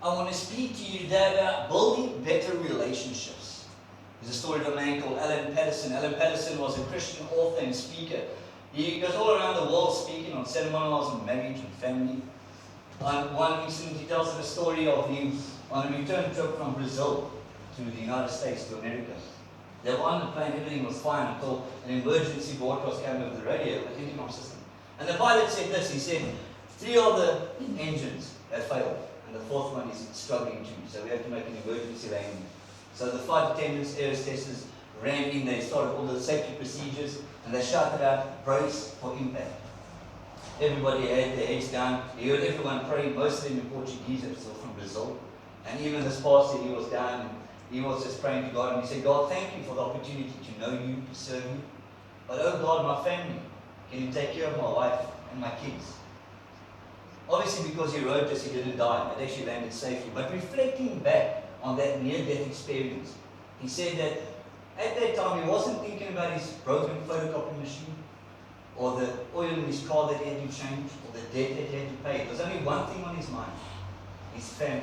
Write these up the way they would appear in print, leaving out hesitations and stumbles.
I want to speak to you today about building better relationships. There's a story of a man called Alan Patterson. Alan Patterson was a Christian author and speaker. He goes all around the world speaking on seminars on marriage and family. On one incident, he tells us a story of him on a return trip from Brazil to the United States, to America. They were on the plane, everything was fine until an emergency broadcast came over the radio, the intercom system. And the pilot said this, he said, 3 of the engines have failed, and the 4th one is struggling too, so we have to make an emergency landing. So the flight attendants, air hostesses ran in, they started all the safety procedures, and they shouted out, brace for impact. Everybody had their heads down. You heard everyone praying, most of them in Portuguese, they were still from Brazil. And even this pastor, he was down, and he was just praying to God, and he said, God, thank you for the opportunity to know you, to serve you. But oh God, my family, can you take care of my wife and my kids? Obviously, because he wrote this, he didn't die. It actually landed safely. But reflecting back on that near-death experience, he said that at that time, he wasn't thinking about his broken photocopy machine, or the oil in his car that he had to change, or the debt that he had to pay. There was only one thing on his mind, his family,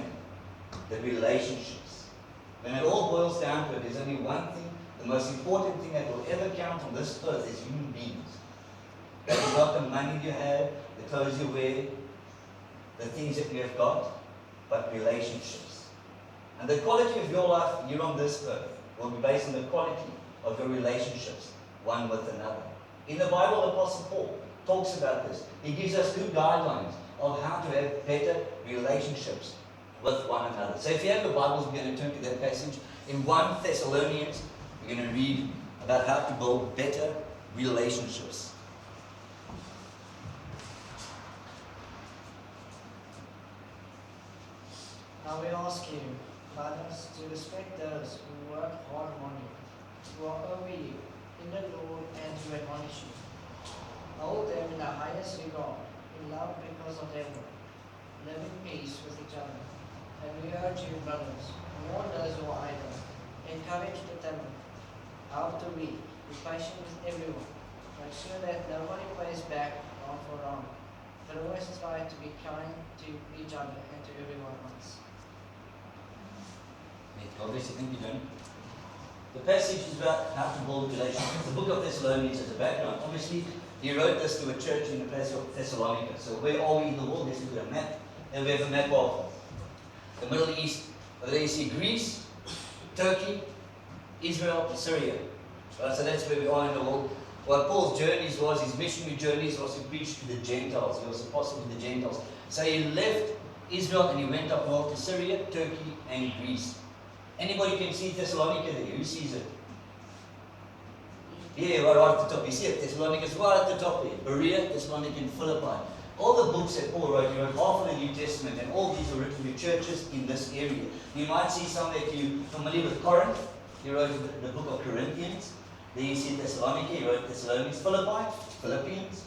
the relationships. When it all boils down to it, there's only one thing, the most important thing that will ever count on this earth is human beings. That is not the money you have, the clothes you wear, the things that you have got, but relationships. And the quality of your life here on this earth will be based on the quality of your relationships, one with another. In the Bible, the Apostle Paul talks about this. He gives us good guidelines of how to have better relationships with one another. So if you have the Bibles, we're going to turn to that passage. In 1 Thessalonians, we're going to read about how to build better relationships. Now we ask you, brothers, to respect those who work hard on you, who are over you, in the Lord, and to admonish you. Hold them in the highest regard, in love because of their work. Live in peace with each other. And we urge you, brothers, warn those who are idle, encourage the timid, help the weak, be patient with everyone. Make sure that nobody pays back wrong for wrong, but always try to be kind to each other and to everyone else. Obviously, thank you, John. The passage is about how to build relationships. The book of Thessalonians as a background. Obviously, he wrote this to a church in the place of Thessalonica. So where are we in the world? Let's look at a map. And we have a map of the Middle East. There you see Greece, Turkey, Israel, Syria. Right, so that's where we are in the world. What Paul's journeys was, his missionary journeys was to preach to the Gentiles. He was apostle to the Gentiles. So he left Israel and he went up north to Syria, Turkey, and Greece. Anybody can see Thessalonica there? Who sees it? Yeah, right at the top. You see it? Thessalonica is right at the top there. Berea, Thessalonica, and Philippi. All the books that Paul wrote, he wrote half of the New Testament, and all these were written to churches in this area. You might see some that you're familiar with Corinth. He wrote the book of Corinthians. Then you see Thessalonica, he wrote Thessalonians, Philippi, Philippians,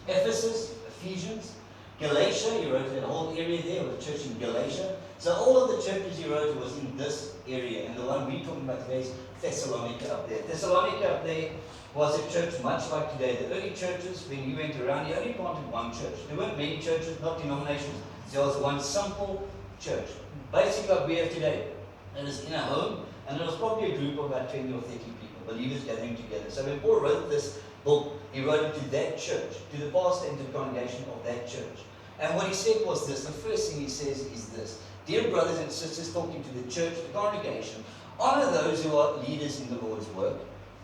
Ephesus, Ephesians, Galatia, he wrote that whole area there, with the church in Galatia. So all of the churches he wrote was in this area, and the one we're talking about today is Thessalonica up there. Thessalonica up there was a church much like today. The early churches, when you went around, you only planted one church. There weren't many churches, not denominations. There was one simple church, basically like we have today. It was in a home, and it was probably a group of about 20 or 30 people, believers gathering together. So when Paul wrote this book, he wrote it to that church, to the pastor and to the congregation of that church. And what he said was this, the first thing he says is this: dear brothers and sisters, talking to the church, the congregation, honor those who are leaders in the Lord's work.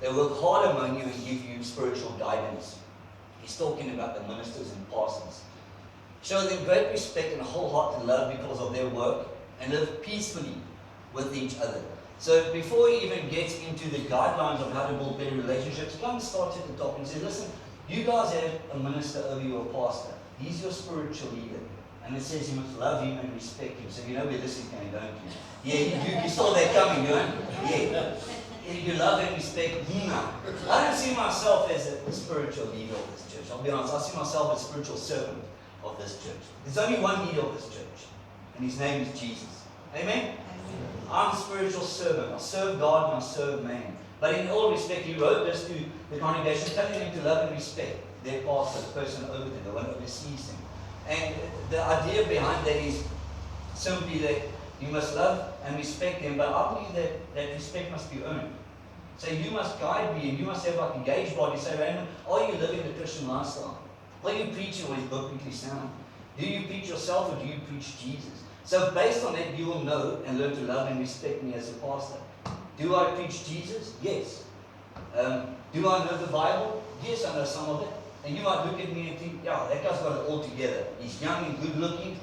They work hard among you and give you spiritual guidance. He's talking about the ministers and pastors. Show them great respect and wholehearted love because of their work, and live peacefully with each other. So before he even gets into the guidelines of how to build better relationships, he starts at the top and says, listen, you guys have a minister over you, a pastor. He's your spiritual leader. And it says you must love him and respect him. So you know where this is going, don't you? Yeah, you saw that coming, don't you? Yeah. You love and respect him. I don't see myself as a spiritual leader of this church. I'll be honest, I see myself as a spiritual servant of this church. There's only one leader of this church, and his name is Jesus. Amen? I'm a spiritual servant. I serve God and I serve man. But in all respect, he wrote this to the congregation, telling them to love and respect their pastor, the person over them, the one who oversees them. And the idea behind that is simply that you must love and respect them, but I believe that respect must be earned. So you must guide me, and you must have like a gauge body. Say, Raymond, are you living the Christian lifestyle? Are you preaching what is biblically sound? Do you preach yourself or do you preach Jesus? So based on that, you will know and learn to love and respect me as a pastor. Do I preach Jesus? Yes. Do I know the Bible? Yes, I know some of it. And you might look at me and think, yeah, that guy's got it all together. He's young and good looking.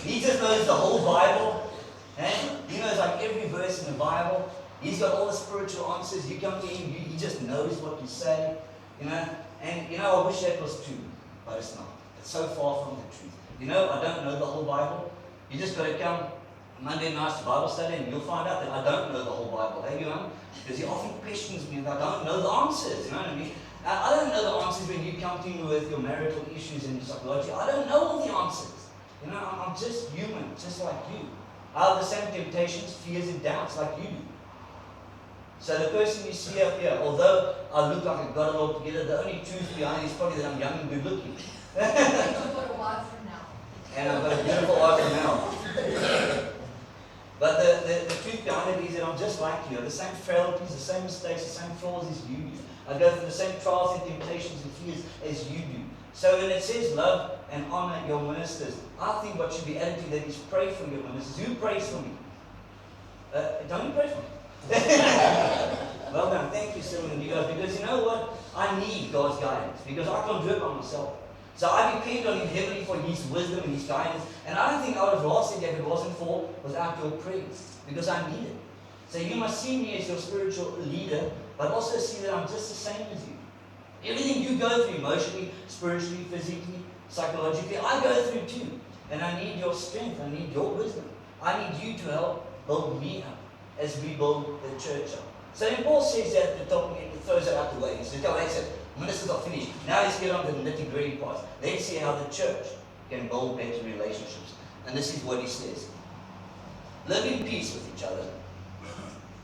He just knows the whole Bible. And he knows like every verse in the Bible. He's got all the spiritual answers. You come to him, he just knows what to say. And I wish that was true, but it's not. It's so far from the truth. I don't know the whole Bible. You just got to come Monday nights to Bible study and you'll find out that I don't know the whole Bible. Hey, because he often questions me and I don't know the answers. You know what I mean? I don't know the answers when you come to me with your marital issues and your psychology. I don't know all the answers. I'm just human, just like you. I have the same temptations, fears, and doubts like you do. So the person you see up here, although I look like I've got it all together, the only truth behind it is probably that I'm young and good looking. And you've got a wife from now. And I've got a beautiful wife from now. But the truth behind it is that I'm just like you. I have the same frailties, the same mistakes, the same flaws as you do. I go through the same trials and temptations and fears as you do. So when it says love and honor your ministers, I think what should be added to that is pray for your ministers. Who prays for me? Don't you pray for me? Well done. Thank you, Simon and you guys. Because you know what? I need God's guidance. Because I can't do it by myself. So I depend on Him heavily for His wisdom and His guidance. And I don't think I would have lasted if it wasn't for without your prayers. Because I need it. So you must see me as your spiritual leader, but also see that I'm just the same as you. Everything you go through, emotionally, spiritually, physically, psychologically, I go through too. And I need your strength. I need your wisdom. I need you to help build me up as we build the church up. So when Paul says that at the top, he throws it out the way. He says, okay, that's it. Ministers are finished. Now let's get on to the nitty-gritty parts. Let's see how the church can build better relationships. And this is what he says. Live in peace with each other.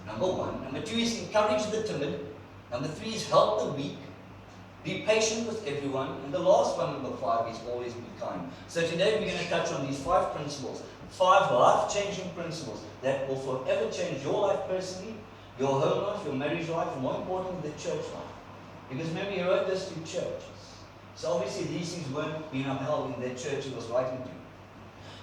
Number one. Number two is encourage the timid. Number three is help the weak. Be patient with everyone. And the last one, number five, is always be kind. So today we're going to touch on these 5 principles. 5 life-changing principles that will forever change your life personally, your home life, your marriage life, and more importantly, the church life. Because remember, he wrote this to churches. So obviously these things weren't being upheld in that church he was writing to.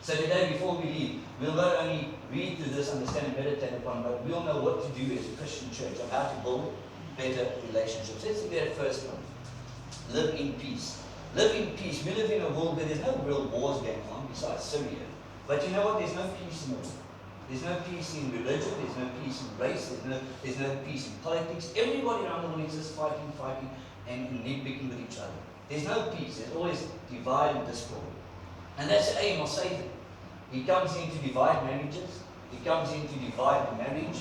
So today, before we leave, we'll not only read through this, understand and meditate upon, but we'll know what to do as a Christian church, of how to build better relationships. Let's look at that first one. Live in peace. Live in peace. We live in a world where there's no real wars going on besides Syria. But you know what? There's no peace in the world. There's no peace in religion. There's no peace in race. There's no peace in politics. Everybody around the world is just fighting, and nitpicking with each other. There's no peace. There's always divide and discord. And that's the aim of Satan. He comes in to divide marriages. He comes in to divide marriage,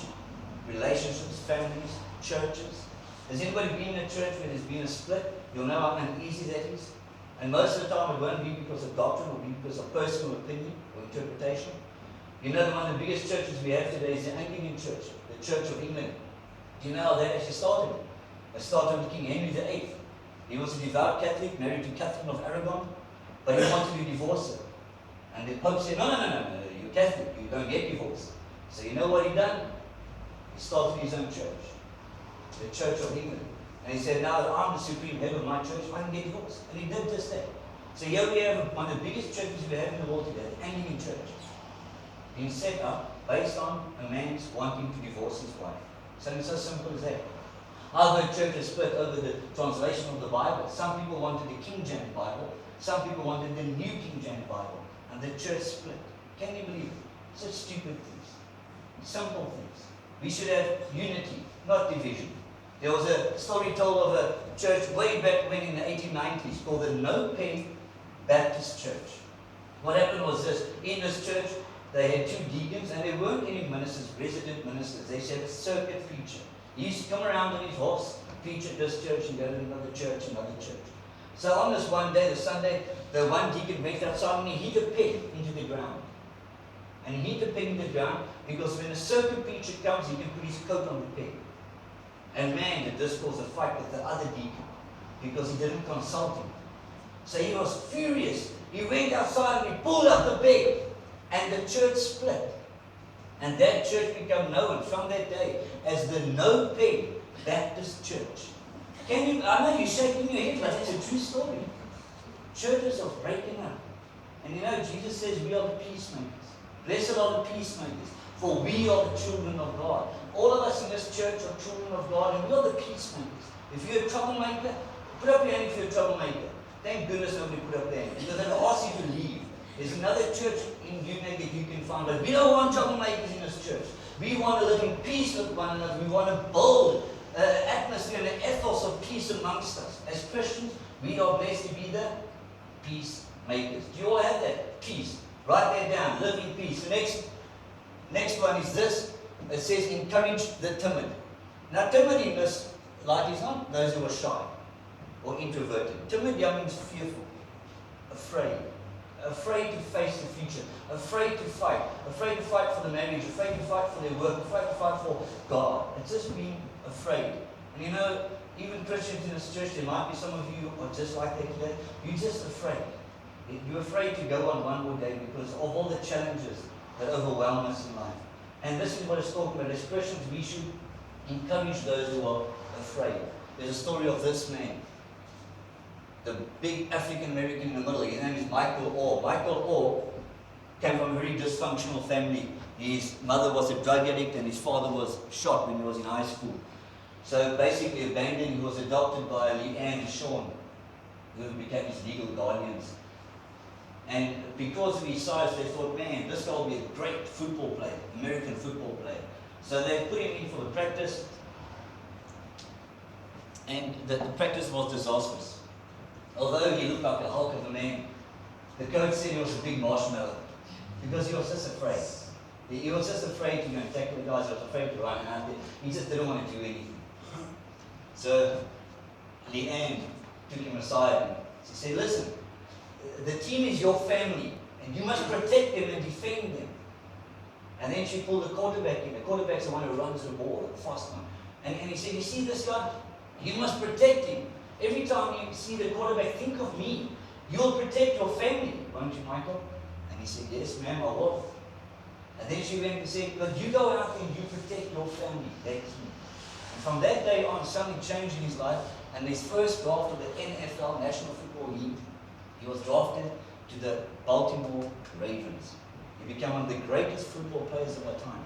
relationships, families, churches. Has anybody been in a church where there's been a split? You'll know how uneasy that is. And most of the time it won't be because of doctrine, it will be because of personal opinion or interpretation. You know, one of the biggest churches we have today is the Anglican Church, the Church of England. Do you know how that actually started? It started with King Henry VIII. He was a devout Catholic, married to Catherine of Aragon, but he wanted to divorce her. And the Pope said, no, you're Catholic, you don't get divorced. So you know what he done? He started his own church, the Church of England. And he said, now that I'm the supreme head of my church, I can get divorced. And he did just that. So here we have one of the biggest churches we have in the world today, the Anglican Church, being set up based on a man's wanting to divorce his wife. Something so simple as that. Other churches split over the translation of the Bible. Some people wanted the King James Bible. Some people wanted the New King James Bible. And the church split. Can you believe it? Such stupid things. Simple things. We should have unity, not division. There was a story told of a church way back when in the 1890s called the No Pen Baptist Church. What happened was this. In this church, they had 2 deacons, and there weren't any ministers, resident ministers. They said a circuit preacher. He used to come around on his horse, preach at this church and go to another church, another church. So on this one day, the Sunday, the one deacon went outside and he hit a peg into the ground. And he hit the peg into the ground because when a circuit preacher comes, he can put his coat on the peg. And man, did this cause a fight with the other deacon because he didn't consult him. So he was furious. He went outside and he pulled up the peg, and the church split. And that church became known from that day as the No Peg Baptist Church. I know you're shaking your head, but it's a true story. Churches are breaking up. And Jesus says we are the peacemakers. Blessed are the peacemakers, for we are the children of God. All of us in this church are children of God, and we are the peacemakers. If you're a troublemaker, put up your hand if you're a troublemaker. Thank goodness nobody put up their hand, because they're going to ask you to leave. There's another church in Uitenhage that you can find, but we don't want troublemakers in this church. We want to live in peace with one another. We want to build an atmosphere and an ethos of peace amongst us. As Christians, we are blessed to be the peacemakers. Do you all have that? Peace. Write that down. Live in peace. The next one is this. It says, encourage the timid. Now, timid in this light is not those who are shy or introverted. Timid means fearful, afraid. Afraid to face the future, afraid to fight for the marriage, afraid to fight for their work, afraid to fight for God. It's just being afraid. And even Christians in this church, there might be some of you who are just like that today. You're just afraid. You're afraid to go on one more day because of all the challenges that overwhelm us in life. And this is what it's talking about. As Christians, we should encourage those who are afraid. There's a story of this man, the big African American in the middle. His name is Michael Orr. Michael Orr came from a very dysfunctional family. His mother was a drug addict and his father was shot when he was in high school. So basically abandoned. He was adopted by Leanne and Sean, who became his legal guardians. And because of his size, they thought, man, this guy will be a great football player, American football player. So they put him in for the practice, and the practice was disastrous. Although he looked like a hulk of a man, the coach said he was a big marshmallow because he was just afraid. He was just afraid to tackle the guys. He was afraid to run out there. He just didn't want to do anything. So Leanne took him aside and she said, listen, the team is your family and you must protect them and defend them. And then she pulled the quarterback in. The quarterback's the one who runs the ball, the fast one. And he said, you see this guy? You must protect him. Every time you see the quarterback, think of me. You'll protect your family, won't you, Michael? And he said, yes, ma'am, I will. And then she went and said, but you go out and you protect your family, that team. And from that day on, something changed in his life. And his first draft of the NFL, National Football League, he was drafted to the Baltimore Ravens. He became one of the greatest football players of our time.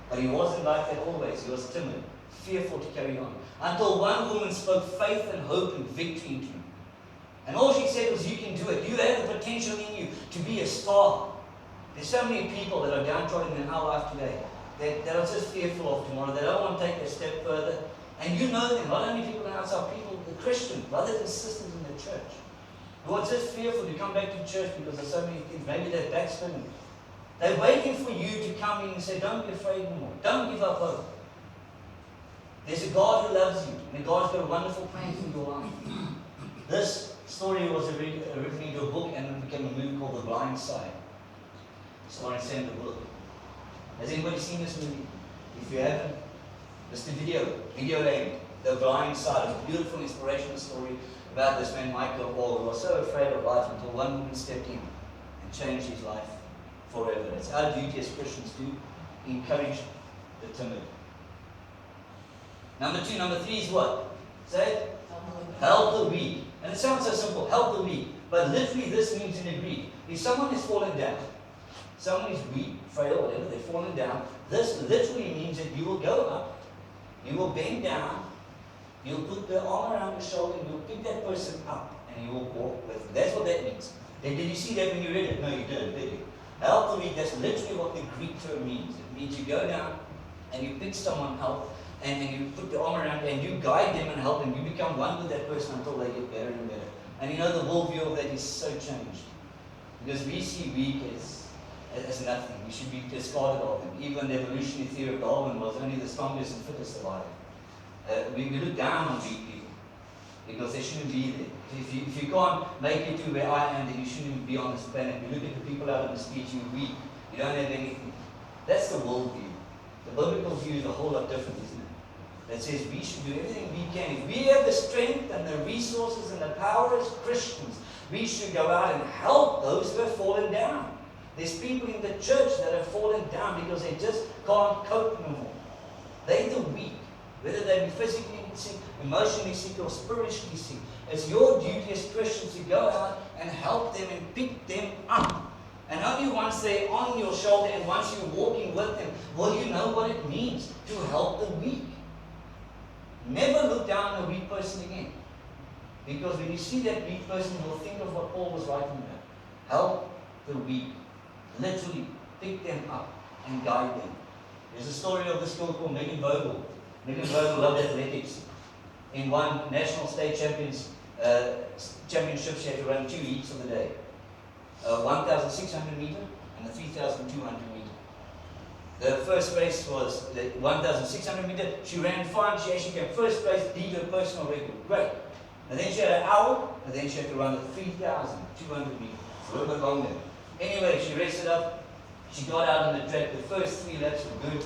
But he wasn't like that always. He was timid, fearful to carry on. Until one woman spoke faith and hope and victory into him. And all she said was, you can do it. You have the potential in you to be a star. There's so many people that are downtrodden in our life today that are just fearful of tomorrow. They don't want to take a step further. And you know them, not only people outside, people, the Christian, brothers and sisters in the church, who are just fearful to come back to church because there's so many things. Maybe they're backslidden. They're waiting for you to come in and say, don't be afraid anymore. Don't give up hope. There's a God who loves you, and God's got a wonderful plan for your life. This story was written into a book and it became a movie called The Blind Side. Starring Sandra Bullock. Has anybody seen this movie? If you haven't, it's the video name, The Blind Side. It's a beautiful, inspirational story about this man, Michael Orr, who was so afraid of life until one woman stepped in and changed his life forever. It's our duty as Christians to encourage the timid. Number 2. Number 3 is what? Say it. Help the weak. And it sounds so simple, help the weak. But literally this means in the Greek, if someone is fallen down, someone is weak, frail, whatever, they're fallen down, this literally means that you will go up, you will bend down, you'll put the arm around the shoulder, and you'll pick that person up, and you will walk with them. That's what that means. Did you see that when you read it? No, you didn't, did you? Help the weak, that's literally what the Greek term means. It means you go down, and you pick someone up, and you put the arm around and you guide them and help them. You become one with that person until they get better and better. And the worldview of that is so changed. Because we see weak as nothing. We should be discarded of them. Even the evolutionary theory of Darwin was only the strongest and fittest survive. We look down on weak people because they shouldn't be there. If you can't make it to where I am, then you shouldn't be on this planet. You look at the people out on the street, you're weak. You don't have anything. That's the worldview. The biblical view is a whole lot different, isn't it? that says we should do everything we can. If we have the strength and the resources and the power as Christians, we should go out and help those who have fallen down. There's people in the church that have fallen down because they just can't cope no more. They're the weak, whether they be physically sick, emotionally sick, or spiritually sick. It's your duty as Christians to go out and help them and pick them up. And only once they're on your shoulder and once you're walking with them, will you know what it means to help the weak. Never look down on a weak person again. Because when you see that weak person, you'll think of what Paul was writing about. Help the weak. Literally, pick them up and guide them. There's a story of this girl called Megan Vogel. Megan Vogel loved athletics. In one national state championship, she had to run 2 heats of the day. 1,600 meter and a 3,200 meter. The first race was the 1,600 meter. She ran fine. She actually came first place, beat her personal record. Great. And then she had an hour, and then she had to run the 3,200 meters. A little bit longer. Anyway, she rested up. She got out on the track. The first 3 laps were good,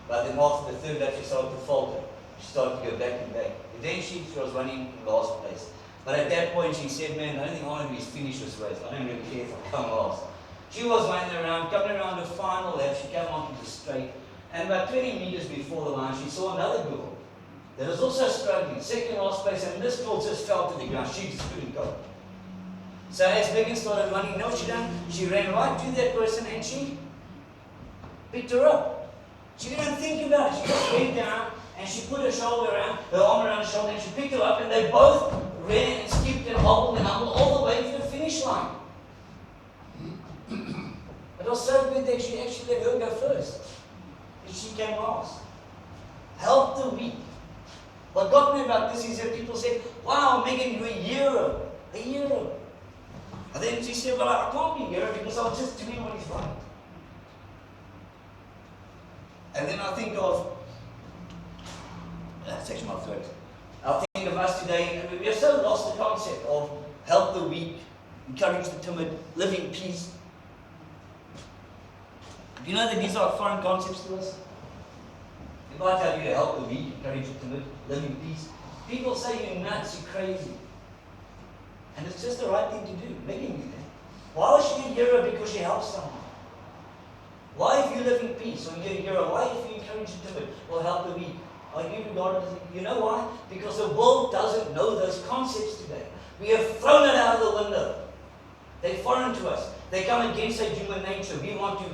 but then after the 3rd lap, she started to falter. She started to go back and back. Eventually, she was running in last place. But at that point, she said, man, the only thing I want to do is finish this race. I don't really care if I come last. She was running around, coming around the final lap. She came onto the straight. And about 20 meters before the line, she saw another girl that was also struggling, second last place, and this girl just fell to the ground. She just couldn't go. So as Megan started running, you know what she done? She ran right to that person and she picked her up. She didn't think about it. She just went down and she put her arm around her shoulder, and she picked her up, and they both ran and skipped and hobbled and humbled all the way to the finish line. It was so good that she actually let her go first. And she came last. Help the weak. What got me about this is that people said, wow, Megan, you're a hero. A hero. And then she said, well, I can't be a hero because I'm just doing what is right. And then I think of, that's actually my throat. I think of us today, and we have so lost the concept of help the weak, encourage the timid, live in peace. Do you know that these are foreign concepts to us? If I tell you to help the weak, encourage the timid, live in peace, people say you're nuts, you're crazy. And it's just the right thing to do, making me there. Why was she a hero? Because she helps someone. Why if you live in peace or you're a hero? Why if you encourage the timid or help the weak? Are you regarded as, you know why? Because the world doesn't know those concepts today. We have thrown it out of the window. They're foreign to us. They come against our human nature. We want to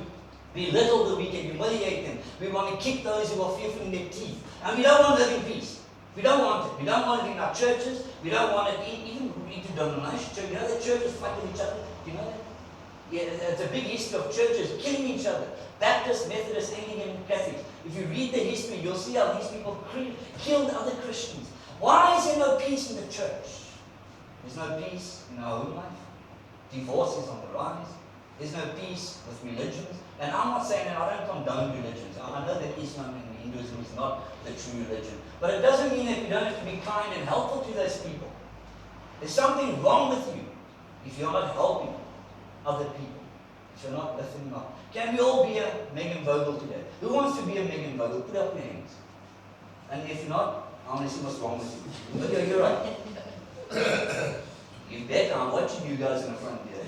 belittle the weak and humiliate them. We want to kick those who are fearful in their teeth. And we don't want to live in peace. We don't want it. We don't want it in our churches. We don't want it even into denominations. You know that churches fight with each other? Do you know that? Yeah, it's a big history of churches killing each other. Baptists, Methodists, Anglican, Catholics. If you read the history, you'll see how these people killed other Christians. Why is there no peace in the church? There's no peace in our home life. Divorce is on the rise. There's no peace with religions. And I'm not saying that I don't condone religions. I know that Islam and Hinduism is not the true religion. But it doesn't mean that we don't have to be kind and helpful to those people. There's something wrong with you if you're not helping other people. If you're not lifting them up. Can we all be a Megan Vogel today? Who wants to be a Megan Vogel? Put up your hands. And if not, I want to see what's wrong with you. But you're right. You bet I'm watching you guys in the front here.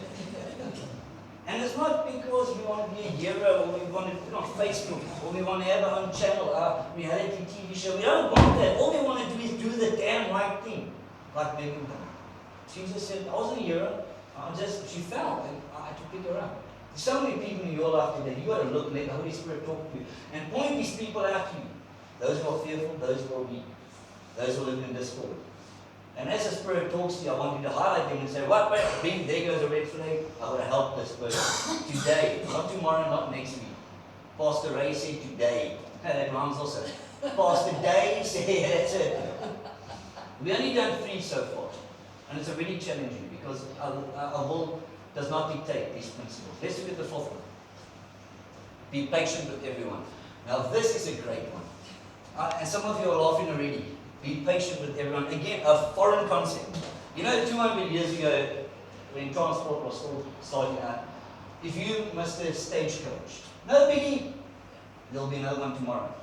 And it's not because we want to be a hero or we want to put on Facebook or we want to have our own channel, our reality TV show. We don't want that. All we want to do is do the damn right thing. Like Megan Vogel. She just said, I wasn't a hero. She fell and I had to pick her up. There's so many people in your life today. You got to look, let the Holy Spirit talk to you and point these people out to you. Those who are fearful, those who are weak, those who live in discord. And as the Spirit talks to you, I want you to highlight them and say, what? Bing, there goes a red flag. I've got to help this person. Today, not tomorrow, not next week. Pastor Ray said today. That rhymes also. Pastor Dave said, that's it. We only done 3 so far. And it's really challenging because our world does not dictate these principles. Let's look at the 4th one. Be patient with everyone. Now this is a great one. And some of you are laughing already. Be patient with everyone. Again, a foreign concept. You know, 200 years ago, when transport was still starting out, if you missed a stagecoach, no biggie, there'll be no one tomorrow.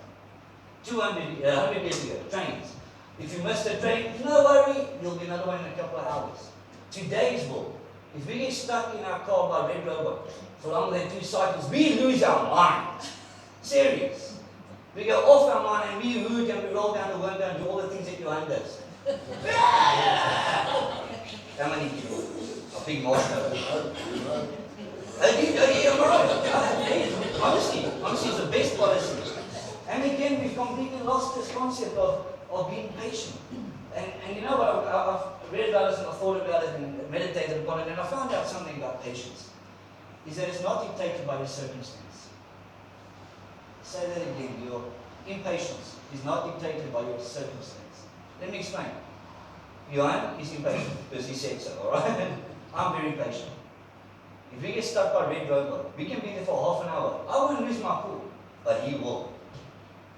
100 years ago, trains. If you miss the train, no worry, there'll be another one in a couple of hours. Today's world, if we get stuck in our car by red robot for longer than 2 cycles, we lose our mind. Serious. We go off our mind and we hoot and we roll down the window and do all the things that Johan does. How many people? A big marshmallow. Honestly, it's the best policy. And again, we've completely lost this concept of being patient. And you know what, I've read about it and I've thought about it and meditated upon it, and I found out something about patience. Is that it's not dictated by your circumstance. Say that again, your impatience is not dictated by your circumstance. Let me explain. Johan is impatient because he said so, alright? I'm very patient. If we get stuck by red robot, we can be there for half an hour. I won't lose my cool, but he will.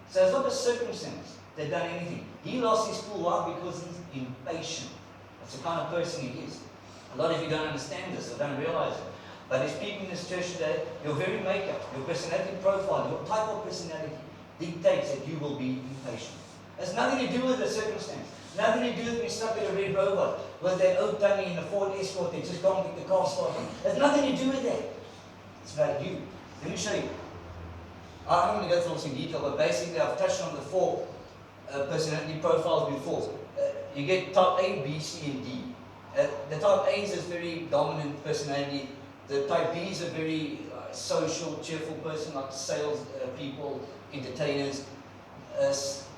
So it's not the circumstance that done anything. He lost his cool. Why? Because he's impatient. That's the kind of person he is. A lot of you don't understand this or don't realize it. But there's people in this church today, your very makeup, your personality profile, your type of personality dictates that you will be impatient. It has nothing to do with the circumstance. Nothing to do with being stuck in a red robot with that old tummy in the Ford Escort that just can't get the car started. It has nothing to do with that. It's about you. Let me show you. I'm going to go through some detail, but basically I've touched on the 4 personality profiles before. You get type A, B, C, and D. The type A is a very dominant personality. The type B is a very social, cheerful person, like sales people, entertainers.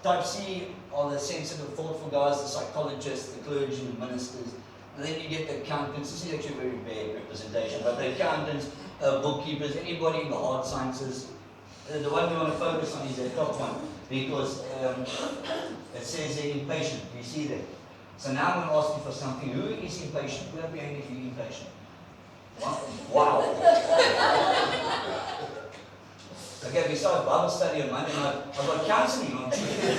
Type C are the sensitive, thoughtful guys, the psychologists, the clergy, the ministers. And then you get the accountants. This is actually a very bad representation, but the accountants, bookkeepers, anybody in the hard sciences. The one we want to focus on is the top one, because it says they're impatient. Do you see that? So now I'm going to ask you for something. Who is impatient? Put up your hand if you're impatient. Wow. Okay, besides Bible study on Monday night, I've got counseling on Tuesday.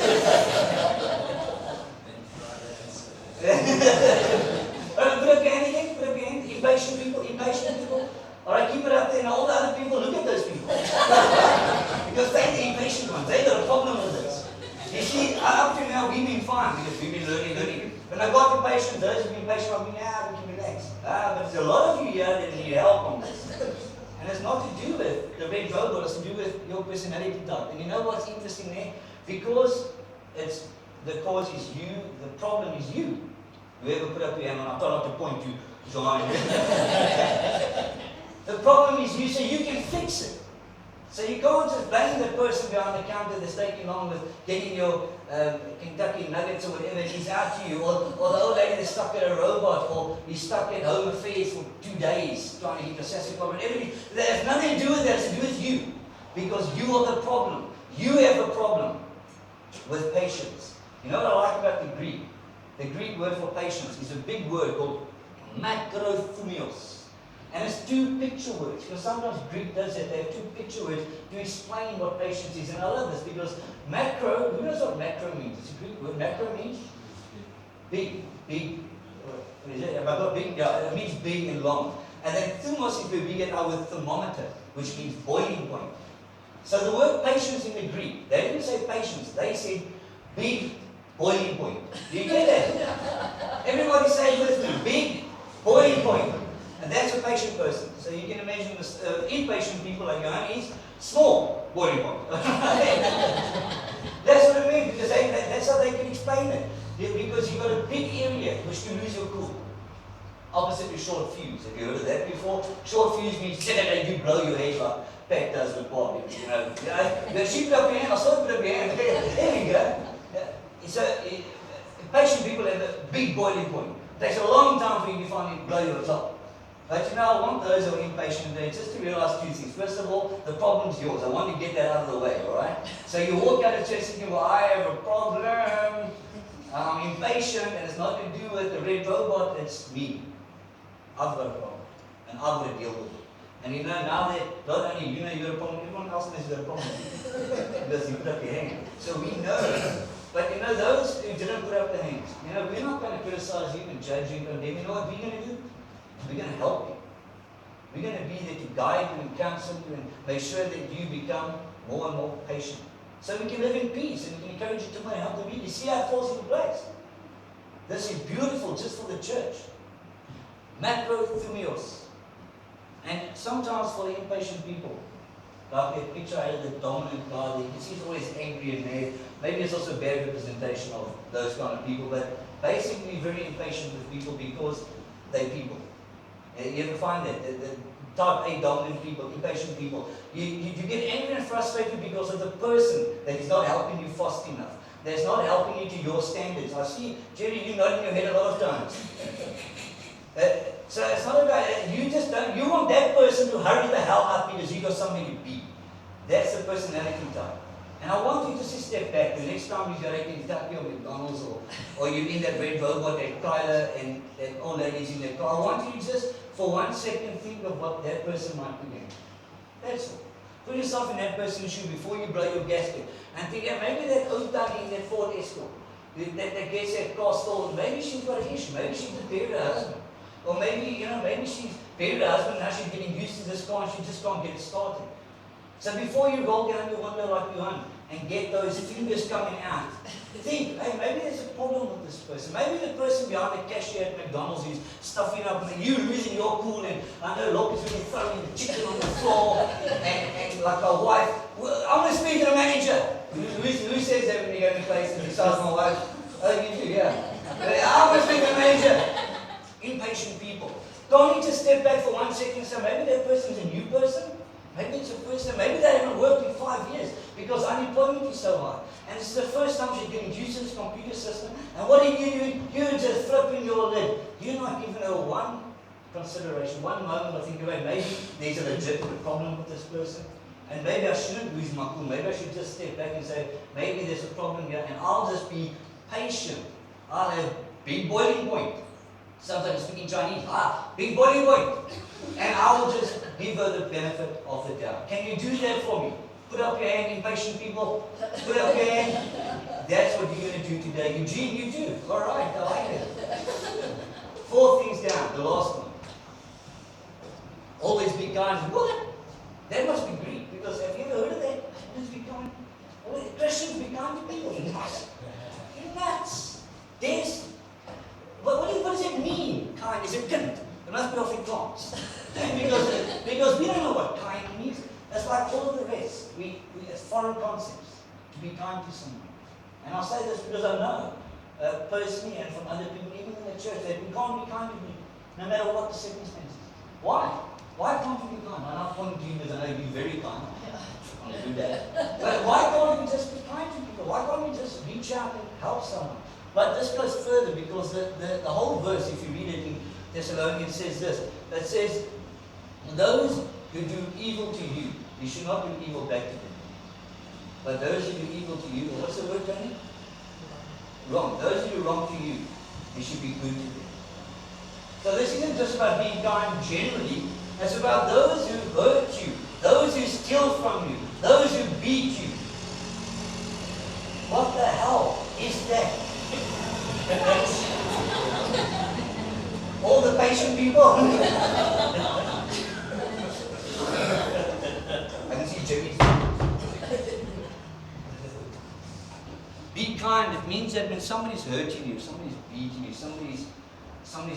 Put up your hand again, put up your hand. Impatient people. Alright, keep it up there. Now all the other people, look at those people. Because they're the impatient ones. They got a problem with this. You see, up to now we've been fine because we've been learning. When I got the patient, those who've been patient, I've been, we can relax. But there's a lot of you here that need help on this. And it's not to do with the red robot, it's to do with your personality type. And you know what's interesting there? Because the cause is you, the problem is you. Whoever put up your hand, and I try not to point to John. The problem is you, so you can fix it. So you can't just blame the person behind the counter that's taking long with getting your Kentucky nuggets or whatever it is out to you, or the old lady that's stuck at a robot, or he's stuck at home affairs for 2 days trying to get a sassy problem. Everything. That has nothing to do with that, it's to do with you. Because you are the problem. You have a problem with patience. You know what I like about the Greek? The Greek word for patience is a big word called makrothumos. And it's 2 picture words, because sometimes Greek does that. They have 2 picture words to explain what patience is. And I love this because macro, who knows what macro means? It's a Greek word. Macro means big. What is it? Have I got big? Yeah, it means big and long. And then thumos is where we get our thermometer, which means boiling point. So the word patience in the Greek, they didn't say patience, they said big boiling point. Do you get that? Everybody say it with me, big boiling point. And that's a patient person. So you can imagine this, impatient people like Johan is small boiling point. That's what it means, because that's how they can explain it. Because you've got a big area which can lose your cool. Opposite to short fuse. Have you heard of that before? Short fuse means you blow your head like Pat does with Bob. You know, she put up your hand, I saw her put up your hand. There you go. Patient people have a big boiling point. It takes a long time for you to finally blow your top. But you know, I want those who are impatient there just to realize 2 things. First of all, the problem's yours. I want to get that out of the way, alright? So you walk out of church thinking, well, I have a problem. I'm impatient, and it's not to do with the red robot, it's me. I've got a problem, and I've got to deal with it. And you know, now that not only you know you've got a problem, everyone else knows you've got a problem. Because you put up your hand. So we know. But you know, those who didn't put up their hands, you know, we're not going to criticize you and judge you and condemn you. You know what we're going to do? We're going to help you. We're going to be there to guide you and counsel you and make sure that you become more and more patient. So we can live in peace and we can encourage you to help the weak. You see how it falls into place. This is beautiful just for the church. Macrothumios. And sometimes for the impatient people, like that picture I had of the dominant guy, you can see he's always angry and mad. Maybe it's also a bad representation of those kind of people, but basically very impatient with people because they're people. You ever find that? The type A dominant people, impatient people. You get angry and frustrated because of the person that is not helping you fast enough. That's not helping you to your standards. I see, Jerry, you nodding your head a lot of times. So it's not about, you just don't, you want that person to hurry the hell up because you got something to be. That's the personality type. And I want you to just step back. The next time you're at Kentucky or McDonald's or you're in that red robot that Kyla and that old lady's in that car, I want you to just, for 1 second, think of what that person might be doing. That's all. Put yourself in that person's shoe before you blow your gasket. And think, yeah, maybe that Uitenhage in that Ford Escort, that gets that car stolen, maybe she's got an issue. Maybe she's buried her husband. Or maybe, maybe she's buried her husband, now she's getting used to this car and she just can't get it started. So before you roll down your window like you're on and get those fingers coming out, think, hey, maybe there's a problem with this person. Maybe the person behind the cashier at McDonald's is stuffing up and you losing your cool and I know Locke is really throwing the chicken on the floor and like a wife, I want to speak to the manager. Who says that when you go to places and besides my wife? Oh, you do, yeah. I want to speak to the manager. Impatient people. Don't need to step back for 1 second and say, maybe that person's a new person. Maybe it's a person, maybe they haven't worked in 5 years because unemployment is so high. And this is the first time she's getting used to this computer system. And what are you doing? You're just flipping your lid. You're not giving her one consideration, one moment of thinking, wait, maybe there's a legitimate problem with this person. And maybe I shouldn't lose my cool. Maybe I should just step back and say, maybe there's a problem here. And I'll just be patient. I'll have big boiling point. Sometimes I speak in Chinese. Big boiling point. And I will just give her the benefit of the doubt. Can you do that for me? Put up your hand, impatient people. Put up your hand. That's what you're going to do today. Eugene, you do. All right, I like it. 4 things down. The last one. Always be kind. What? That must be Greek. Because have you ever heard of that? Always be kind. Christians be kind to people. You're nuts. You're nuts. What does it mean? Kind. Is it kind? It must be off in plants. because we don't know what kind means. That's like all of the rest. We as foreign concepts. To be kind to someone. And I'll say this because I know personally and from other people, even in the church, that we can't be kind to people, no matter what the circumstances. Why? Why can't we be kind? I'm not pointing to you because I know you're very kind. I'm going to do that. But why can't we just be kind to people? Why can't we just reach out and help someone? But this goes further because the whole verse, if you read it in Thessalonians, says this. That says, those who do evil to you, you should not do evil back to them. But those who do evil to you, what's the word, Tony? Wrong. Those who do wrong to you, you should be good to them. So this isn't just about being kind generally. It's about those who hurt you, those who steal from you, those who beat you. What the hell is that? All the patient people. I can see Jimmy's. Be kind. It means that when somebody's hurting you, somebody's beating you, somebody's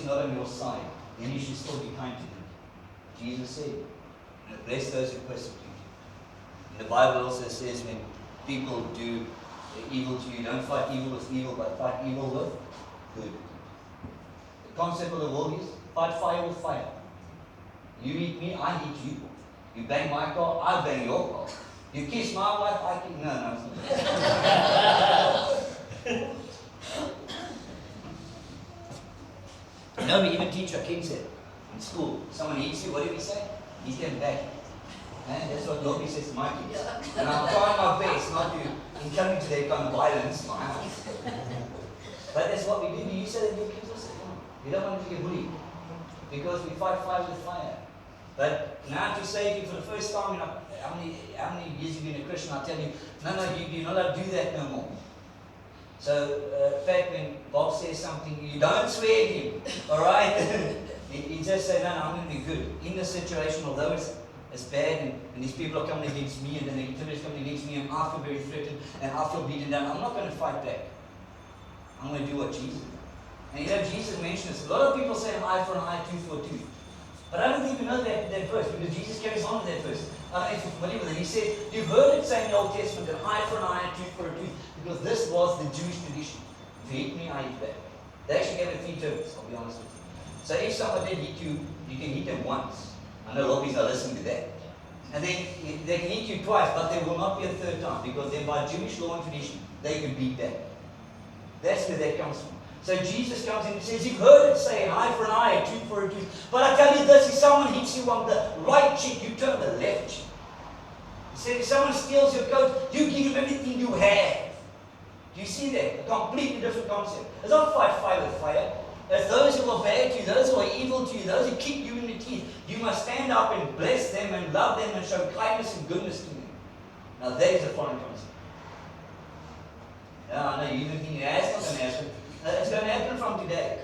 not on your side, then you should still be kind to them. Jesus said, bless those who persecute you. And the Bible also says when people do evil to you, don't fight evil with evil, but fight evil with good. The concept of the world is fight fire with fire. You hit me, I hit you. You bang my car, I bang your car. You kiss my wife, I kiss... No. No, we even teach our kids that in school. Someone hits you, what do we say? Hit them back. And that's what Lobby says to my kids. And I'm trying my best not to encourage that kind of violence in my house. But that's what we do. You say that your kids also. We don't want to get bullied. Because we fight fire with fire. But now to say to you for the first time, how many years you've been a Christian, I'll tell you, no, you're not allowed to do that no more. So, in fact, when Bob says something, you don't swear at him, alright? You just say, no, I'm going to be good. In the situation, although it's it's bad, and these people are coming against me, and then the activities coming against me, and I feel very threatened, and I feel beaten down. I'm not going to fight back. I'm going to do what Jesus did. And you know, Jesus mentioned this. A lot of people say an eye for an eye, tooth for a tooth. But I don't think you know that verse, because Jesus carries on with that verse. I don't know if you're familiar with it. He said, you've heard it say in the Old Testament, an eye for an eye, a tooth for a tooth, because this was the Jewish tradition. If you hit me, I hit back. They actually gave it 3 terms, I'll be honest with you. So if somebody did hit you, you can hit them once. I know a lot of people are listening to that. And then they can hit you twice, but there will not be a third time, because then by Jewish law and tradition, they can beat that. That's where that comes from. So Jesus comes in and says, you've heard it say, an eye for an eye, a tooth for a tooth. But I tell you this, if someone hits you on the right cheek, you turn the left cheek. He said, if someone steals your coat, you give him everything you have. Do you see that? A completely different concept. It's not fight fire with fire. It's those who are bad to you, those who are evil to you, those who kick you in the teeth. You must stand up and bless them and love them and show kindness and goodness to them. Now that is a foreign concept. Now I know you even think it's not going to happen. It's going to happen from today.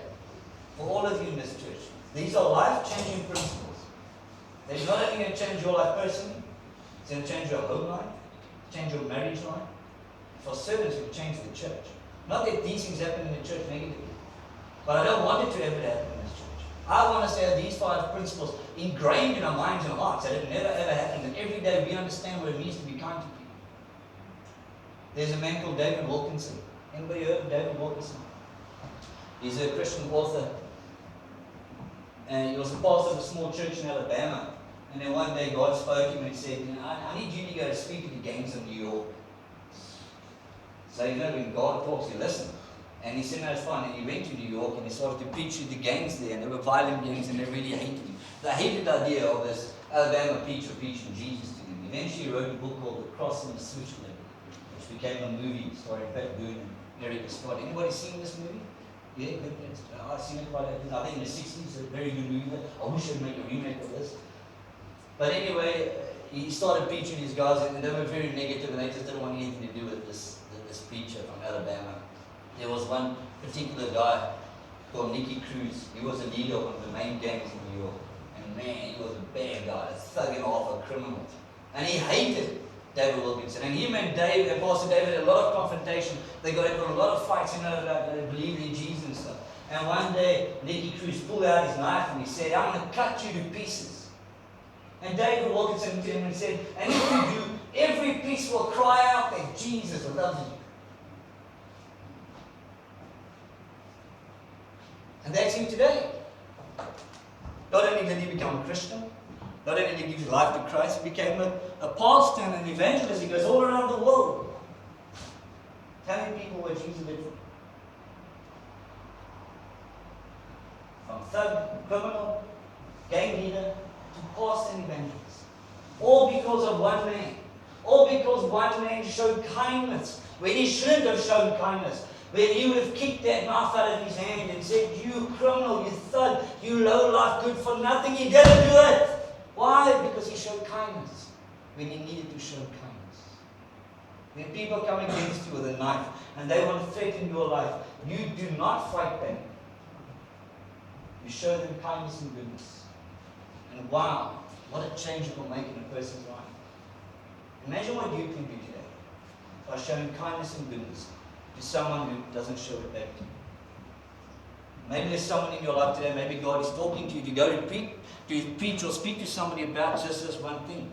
For all of you in this church. These are life-changing principles. They're not only going to change your life personally, it's going to change your home life, change your marriage life. For servants, it will change the church. Not that these things happen in the church negatively, but I don't want it to ever happen in this church. I want us to have these 5 principles ingrained in our minds and hearts, that it never ever happens, and every day we understand what it means to be kind to people. There's a man called David Wilkinson. Anybody heard of David Wilkinson? He's a Christian author, and he was a pastor of a small church in Alabama. And then one day God spoke to him and said, I need you to go to speak at the gangs of New York. So you know, when God talks, you listen. And he said, no, it's fine. And he went to New York and he started to preach to the gangs there. And they were violent gangs and they really hated him. They hated the idea of this Alabama preacher preaching Jesus to them. Eventually he wrote a book called The Cross and the Switchblade, which became a movie starring Pat Boone and Eric Scott. Anybody seen this movie? Yeah, good. I've seen it quite a bit. I think in the 60s, a very good movie. I wish I'd make a remake of this. But anyway, he started preaching these guys, and they were very negative, and they just didn't want anything to do with this preacher from Alabama. There was one particular guy called Nicky Cruz. He was a leader of one of the main gangs in New York. And man, he was a bad guy, a thug and off, a criminal. And he hated David Wilkinson. And him and Dave, and Pastor David, had a lot of confrontation. They got into a lot of fights, they believed in Jesus and stuff. And one day, Nicky Cruz pulled out his knife and he said, I'm going to cut you to pieces. And David Wilkinson to him and said, and if you do, every piece will cry out that Jesus loves you. And that's him today. Not only did he become a Christian, not only did he give his life to Christ, he became a pastor and an evangelist. He goes all around the world telling people what Jesus did for them. From thug, criminal, gang leader, to pastor and evangelist. All because of one man. All because one man showed kindness when he shouldn't have shown kindness. When he would have kicked that knife out of his hand and said, you criminal, you thug, you low-life, good for nothing, he didn't do it. Why? Because he showed kindness when he needed to show kindness. When people come against you with a knife and they want to threaten your life, you do not fight back. You show them kindness and goodness. And wow, what a change it will make in a person's life. Imagine what you can do today by showing kindness and goodness to someone who doesn't show it back to you. Maybe there's someone in your life today, maybe God is talking to you to go and preach or speak to somebody about just this one thing.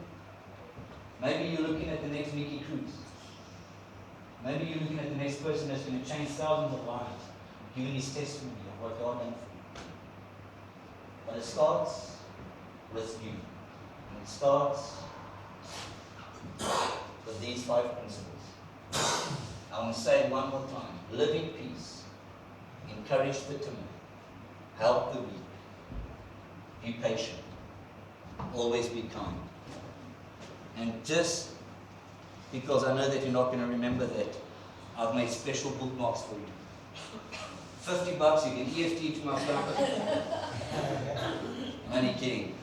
Maybe you're looking at the next Nicky Cruz. Maybe you're looking at the next person that's going to change thousands of lives, giving his testimony of what God done for you. But it starts with you. And it starts with these 5 principles. I want to say it one more time. Live in peace. Encourage the timid. Help the weak. Be patient. Always be kind. And just because I know that you're not going to remember that, I've made special bookmarks for you. $50, you can EFT to my phone. I'm only kidding.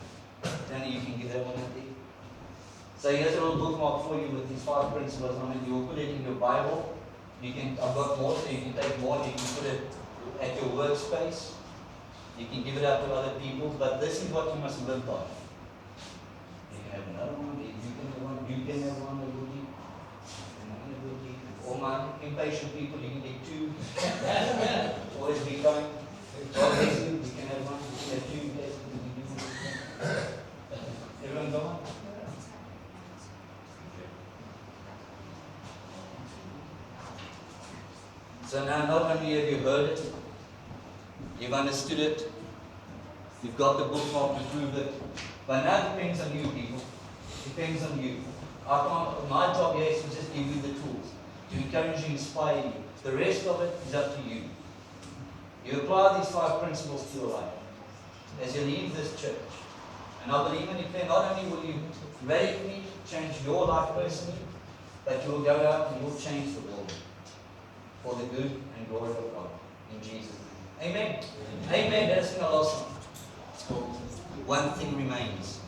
Danny, you can give that one out there. So here's a little bookmark for you with these 5 principles. I mean, you'll put it in your Bible. I've got more, so you can take more. You can put it at your workspace. You can give it out to other people. But this is what you must live by. can have another one, you can have one, you can have one, all my impatient people, you can get two. Always be going. God bless you, you can have one, you can have two, bless you. Everyone go on? So now not only have you heard it, you've understood it, you've got the bookmark to prove it, but now it depends on you people. It depends on you. My job here is to just give you the tools, to encourage you, inspire you. The rest of it is up to you. You apply these 5 principles to your life as you leave this church. And I believe and declare, not only will you radically change your life personally, but you will go out and you will change the world for the good and glory of God. In Jesus' name. Amen. Amen. Let us sing our last song. It's called One Thing Remains.